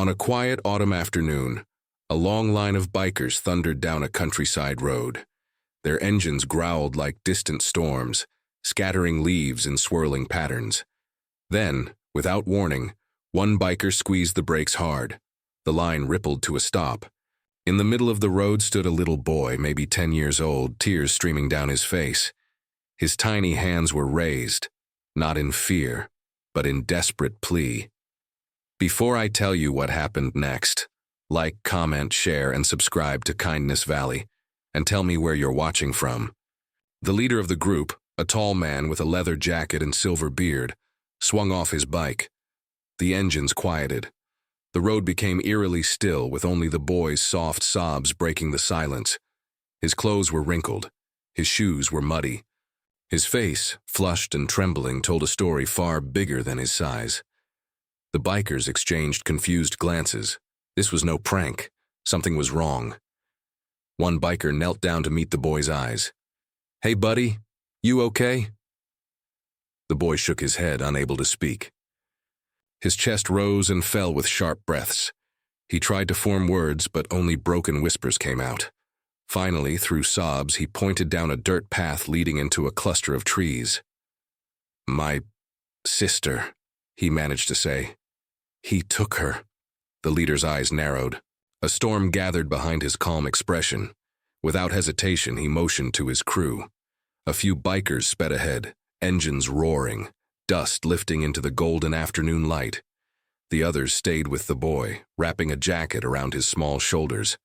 On a quiet autumn afternoon, a long line of bikers thundered down a countryside road. Their engines growled like distant storms, scattering leaves in swirling patterns. Then, without warning, one biker squeezed the brakes hard. The line rippled to a stop. In the middle of the road stood a little boy, maybe 10 years old, tears streaming down his face. His tiny hands were raised, not in fear, but in desperate plea. Before I tell you what happened next, like, comment, share, and subscribe to Kindness Valley, and tell me where you're watching from. The leader of the group, a tall man with a leather jacket and silver beard, swung off his bike. The engines quieted. The road became eerily still, with only the boy's soft sobs breaking the silence. His clothes were wrinkled. His shoes were muddy. His face, flushed and trembling, told a story far bigger than his size. The bikers exchanged confused glances. This was no prank. Something was wrong. One biker knelt down to meet the boy's eyes. "Hey, buddy, you okay?" The boy shook his head, unable to speak. His chest rose and fell with sharp breaths. He tried to form words, but only broken whispers came out. Finally, through sobs, he pointed down a dirt path leading into a cluster of trees. "My sister," he managed to say. "He took her." The leader's eyes narrowed. A storm gathered behind his calm expression. Without hesitation, he motioned to his crew. A few bikers sped ahead, engines roaring, dust lifting into the golden afternoon light. The others stayed with the boy, wrapping a jacket around his small shoulders.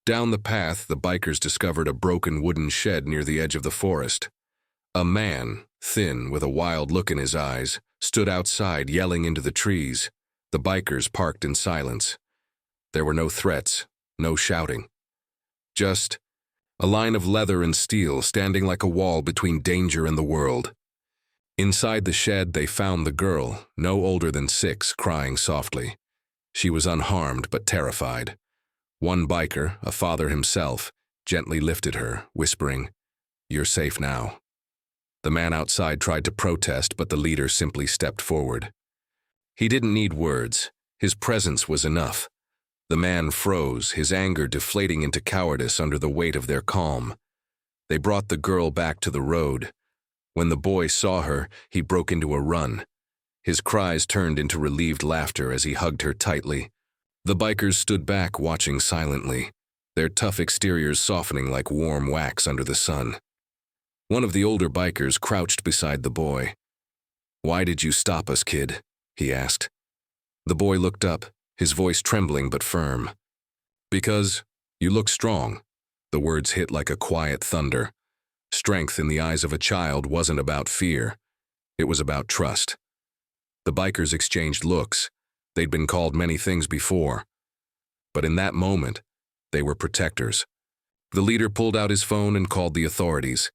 Down the path, the bikers discovered a broken wooden shed near the edge of the forest. A man, thin, with a wild look in his eyes, stood outside yelling into the trees. The bikers parked in silence. There were no threats, no shouting. Just a line of leather and steel standing like a wall between danger and the world. Inside the shed, they found the girl, no older than 6, crying softly. She was unharmed but terrified. One biker, a father himself, gently lifted her, whispering, "You're safe now." The man outside tried to protest, but the leader simply stepped forward. He didn't need words. His presence was enough. The man froze, his anger deflating into cowardice under the weight of their calm. They brought the girl back to the road. When the boy saw her, he broke into a run. His cries turned into relieved laughter as he hugged her tightly. The bikers stood back, watching silently, their tough exteriors softening like warm wax under the sun. One of the older bikers crouched beside the boy. "Why did you stop us, kid?" he asked. The boy looked up, his voice trembling but firm. "Because you look strong." The words hit like a quiet thunder. Strength in the eyes of a child wasn't about fear. It was about trust. The bikers exchanged looks. They'd been called many things before. But in that moment, they were protectors. The leader pulled out his phone and called the authorities.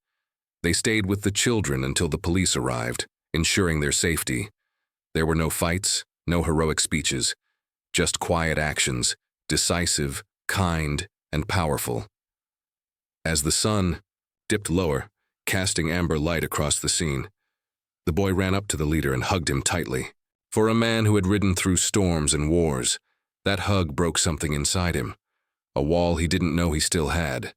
They stayed with the children until the police arrived, ensuring their safety. There were no fights, no heroic speeches, just quiet actions, decisive, kind, and powerful. As the sun dipped lower, casting amber light across the scene, the boy ran up to the leader and hugged him tightly. For a man who had ridden through storms and wars, that hug broke something inside him, a wall he didn't know he still had.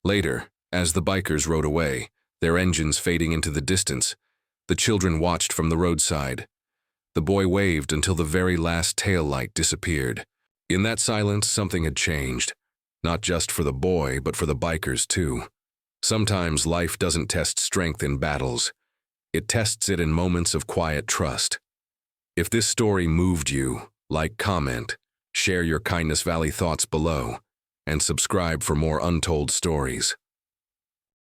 Later, as the bikers rode away, their engines fading into the distance, the children watched from the roadside. The boy waved until the very last taillight disappeared. In that silence, something had changed, not just for the boy, but for the bikers too. Sometimes life doesn't test strength in battles. It tests it in moments of quiet trust. If this story moved you, like, comment, share your Kindness Valley thoughts below, and subscribe for more untold stories.